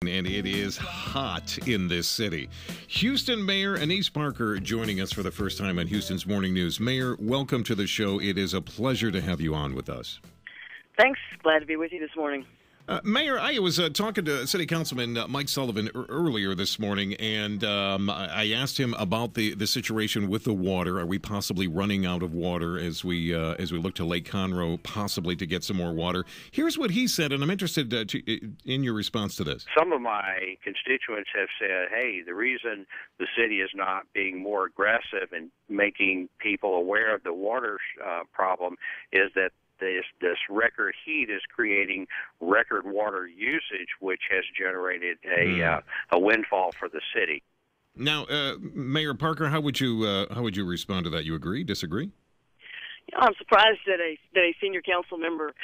And it is hot in this city. Houston Mayor Annise Parker joining us for the first time on Houston's Morning News. Mayor, welcome to the show. It is a pleasure to have you on with us. Thanks. Glad to be with you this morning. Mayor, I was talking to City Councilman Mike Sullivan earlier this morning, and I asked him about the situation with the water. Are we possibly running out of water as we look to Lake Conroe, possibly to get some more water? Here's what he said, and I'm interested in your response to this. Some of my constituents have said, hey, the reason the city is not being more aggressive in making people aware of the water problem is that this record heat is creating record water usage, which has generated a windfall for the city. Now, Mayor Parker, how would you respond to that? You agree? Disagree? I'm surprised that a senior council member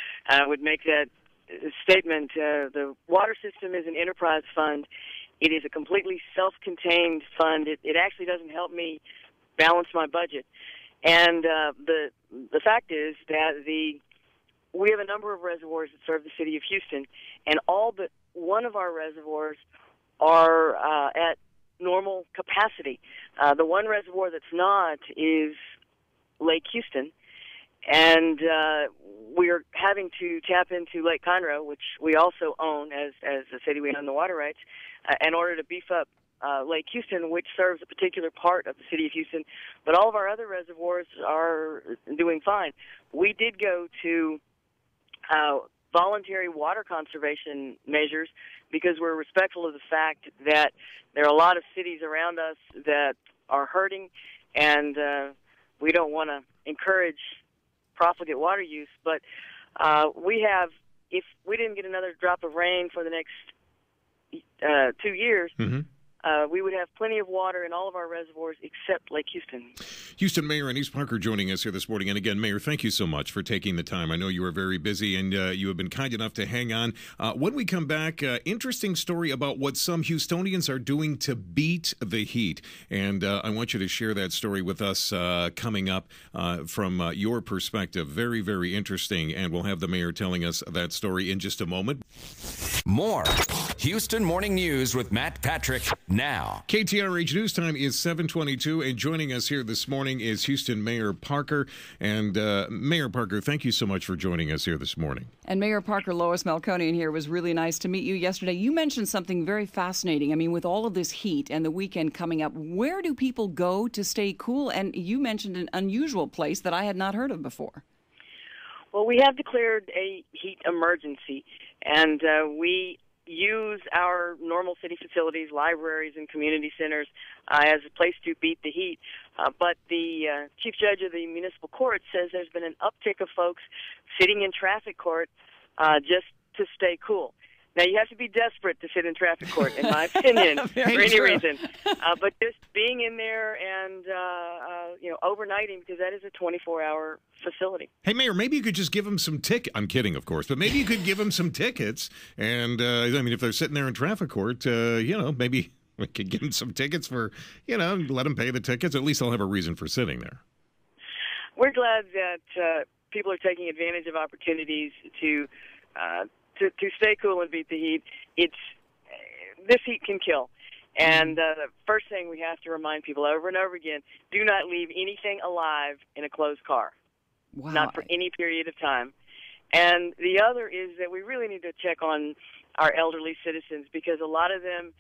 would make that statement. The water system is an enterprise fund. It is a completely self-contained fund. It actually doesn't help me balance my budget. And the fact is that we have a number of reservoirs that serve the city of Houston, and all but one of our reservoirs are at normal capacity. The one reservoir that's not is Lake Houston, and we're having to tap into Lake Conroe, which we also own as a city. We own the water rights in order to beef up Lake Houston, which serves a particular part of the city of Houston, but all of our other reservoirs are doing fine. We did go to voluntary water conservation measures because we're respectful of the fact that there are a lot of cities around us that are hurting, and we don't want to encourage profligate water use. But if we didn't get another drop of rain for the next 2 years, we would have plenty of water in all of our reservoirs except Lake Houston. Houston Mayor Annise Parker joining us here this morning. And again, Mayor, thank you so much for taking the time. I know you are very busy, and you have been kind enough to hang on. When we come back, interesting story about what some Houstonians are doing to beat the heat. And I want you to share that story with us coming up from your perspective. Very, very interesting. And we'll have the mayor telling us that story in just a moment. More Houston Morning News with Matt Patrick now. KTRH News Time is 7:22, and joining us here this morning is Houston Mayor Parker. And Mayor Parker, thank you so much for joining us here this morning. And Mayor Parker, Lois Melconian here. Was really nice to meet you yesterday. You mentioned something very fascinating. I mean, with all of this heat and the weekend coming up, where do people go to stay cool? And you mentioned an unusual place that I had not heard of before. Well, we have declared a heat emergency, and we use our normal city facilities, libraries, and community centers as a place to beat the heat. But the chief judge of the municipal court says there's been an uptick of folks sitting in traffic court just to stay cool. Now, you have to be desperate to sit in traffic court, in my opinion, for any reason. But just being in there and, overnighting, because that is a 24-hour facility. Hey, Mayor, maybe you could just give them some tickets. I'm kidding, of course, but maybe you could give them some tickets. And, if they're sitting there in traffic court, maybe we could give them some tickets for, let them pay the tickets. At least they'll have a reason for sitting there. We're glad that people are taking advantage of opportunities to stay cool and beat the heat. This heat can kill. And the first thing we have to remind people over and over again, do not leave anything alive in a closed car. Wow. Not for any period of time. And the other is that we really need to check on our elderly citizens, because a lot of them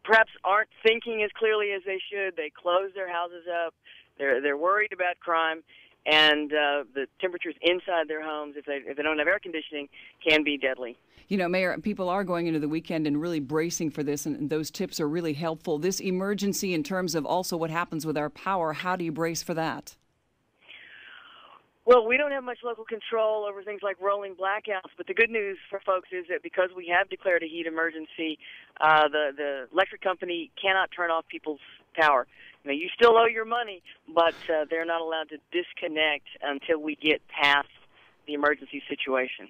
perhaps aren't thinking as clearly as they should. They close their houses up. They're worried about crime. And the temperatures inside their homes, if they don't have air conditioning, can be deadly. Mayor, people are going into the weekend and really bracing for this, and those tips are really helpful. This emergency in terms of also what happens with our power, how do you brace for that? Well, we don't have much local control over things like rolling blackouts, but the good news for folks is that because we have declared a heat emergency, the electric company cannot turn off people's power. You still owe your money, but they're not allowed to disconnect until we get past the emergency situation.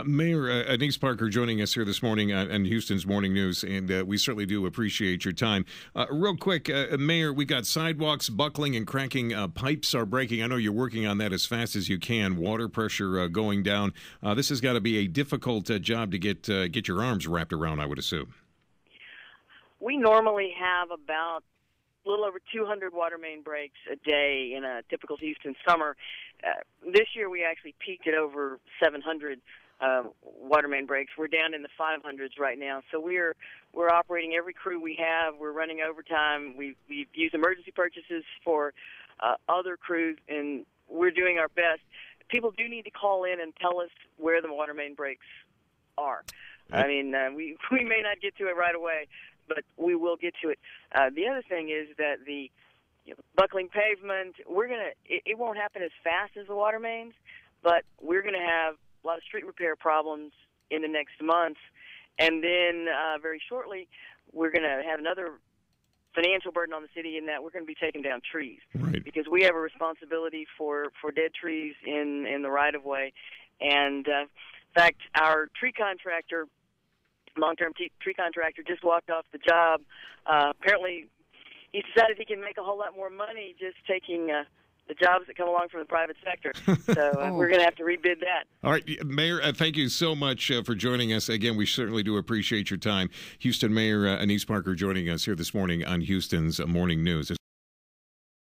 Mayor Annise Parker joining us here this morning on Houston's Morning News, and we certainly do appreciate your time. Real quick, Mayor, we got sidewalks buckling and cracking, pipes are breaking. I know you're working on that as fast as you can. Water pressure going down. This has got to be a difficult job to get your arms wrapped around, I would assume. We normally have about a little over 200 water main breaks a day in a typical Houston summer. This year we actually peaked at over 700 water main breaks. We're down in the 500s right now, so we're operating every crew we have. We're running overtime. We've used emergency purchases for other crews, and we're doing our best. People do need to call in and tell us where the water main breaks are. I mean, we may not get to it right away, but we will get to it. The other thing is that the buckling pavement, it won't happen as fast as the water mains, but we're going to have a lot of street repair problems in the next month. And then very shortly, we're going to have another financial burden on the city in that we're going to be taking down trees. Right. Because we have a responsibility for dead trees in the right-of-way. And, in fact, our tree contractor, long-term tree contractor, just walked off the job. Apparently, he decided he can make a whole lot more money just taking the jobs that come along from the private sector. So we're going to have to rebid that. All right, Mayor, thank you so much for joining us. Again, we certainly do appreciate your time. Houston Mayor Annise Parker joining us here this morning on Houston's Morning News.